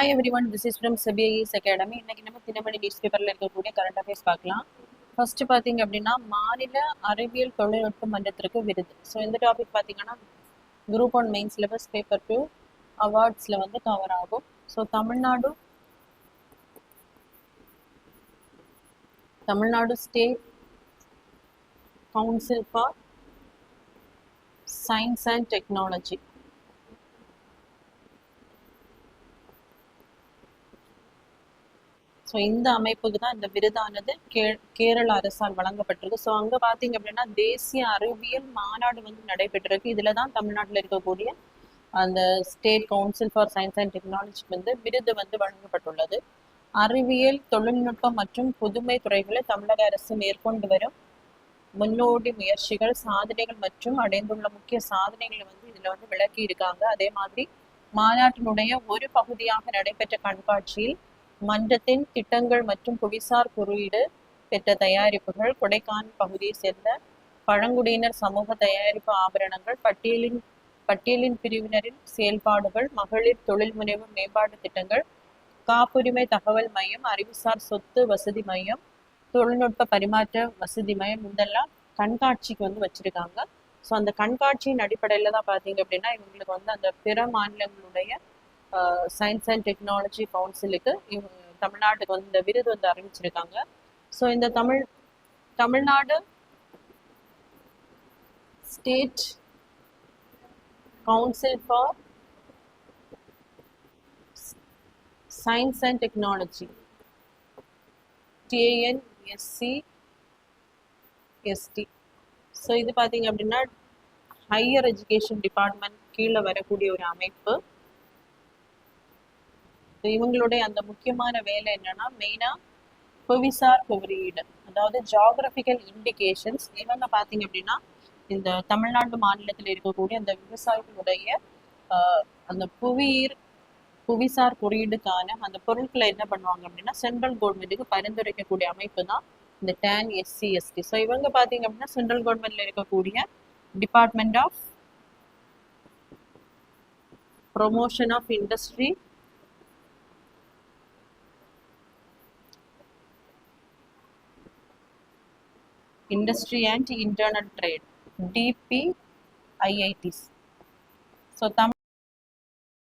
Hi everyone, this is from CBIS Academy. இன்னைக்கு நம்ம Dinamani news பேப்பர்ல இருக்கக்கூடிய கரண்ட் அஃபேர்ஸ் பார்க்கலாம். ஃபர்ஸ்ட் பாத்தீங்க அப்படின்னா மாநில அறிவியல் தொழில்நுட்ப மன்றத்திற்கு விருது. ஸோ இந்த டாபிக் பார்த்தீங்கன்னா குரூப் 1 மெயின் சிலபஸ் பேப்பர் 2 அவார்ட்ஸ்ல வந்து கவர் ஆகும். So Tamil Nadu state council for science and technology. So இந்த அமைப்புக்கு தான் இந்த விருதானது கேரள அரசால் வழங்கப்பட்டிருக்கு. ஸோ அங்கே பார்த்தீங்க அப்படின்னா தேசிய அறிவியல் மாநாடு வந்து நடைபெற்றிருக்கு. இதில் தான் தமிழ்நாட்டில் இருக்கக்கூடிய அந்த state council for science and டெக்னாலஜிக்கு வந்து விருது வந்து வழங்கப்பட்டுள்ளது. அறிவியல் தொழில்நுட்பம் மற்றும் புதுமை துறைகளை தமிழக அரசு மேற்கொண்டு வரும் முன்னோடி முயற்சிகள், சாதனைகள் மற்றும் அடைந்துள்ள முக்கிய சாதனைகளை வந்து இதில் வந்து விளக்கி இருக்காங்க. அதே மாதிரி மாநாட்டினுடைய ஒரு பகுதியாக நடைபெற்ற கண்காட்சியில் மன்றத்தின் திட்டங்கள் மற்றும் புவிசார் குறியீடு பெற்ற தயாரிப்புகள், கொடைக்கானல் பகுதியை சேர்ந்த பழங்குடியினர் சமூக தயாரிப்பு ஆபரணங்கள், பட்டியலின் பிரிவினரின் செயல்பாடுகள், மகளிர் தொழில் முனைவு மேம்பாட்டு திட்டங்கள், காப்புரிமை தகவல் மையம், அறிவுசார் சொத்து வசதி மையம், தொழில்நுட்ப பரிமாற்ற வசதி மையம் இதெல்லாம் கண்காட்சிக்கு வந்து வச்சிருக்காங்க. ஸோ அந்த கண்காட்சியின் அடிப்படையில் தான் பார்த்தீங்க அப்படின்னா இவங்களுக்கு வந்து அந்த பிற மாநிலங்களுடைய சயின்ஸ் அண்ட் டெக்னாலஜி கவுன்சிலுக்கு தமிழ்நாட்டுக்கு வந்து இந்த விருது வந்து அறிவிச்சிருக்காங்க. ஸோ இந்த Tamil Nadu state council for science and technology TNSCST. So இது பார்த்தீங்க அப்படின்னா ஹையர் எஜுகேஷன் டிபார்ட்மெண்ட் கீழே வரக்கூடிய ஒரு அமைப்பு. இவங்களுடைய அந்த முக்கியமான வேலை என்னன்னா மெயினா புவிசார் குறியீடு, அதாவது ஜியாகிரபிக்கல் இண்டிகேஷன்ஸ். இவங்க பார்த்தீங்க அப்படின்னா இந்த தமிழ்நாடு மாநிலத்தில் இருக்கக்கூடிய அந்த விவசாயிகளுடைய அந்த புவிசார் குறியீடுக்கான அந்த பொருட்களை என்ன பண்ணுவாங்க அப்படின்னா சென்ட்ரல் கவர்மெண்ட்டுக்கு பரிந்துரைக்கக்கூடிய அமைப்பு தான் இந்த TNSCST. ஸோ இவங்க பார்த்தீங்க அப்படின்னா சென்ட்ரல் கவர்மெண்ட்ல இருக்கக்கூடிய department of promotion of industry and internal trade, DPIITs. So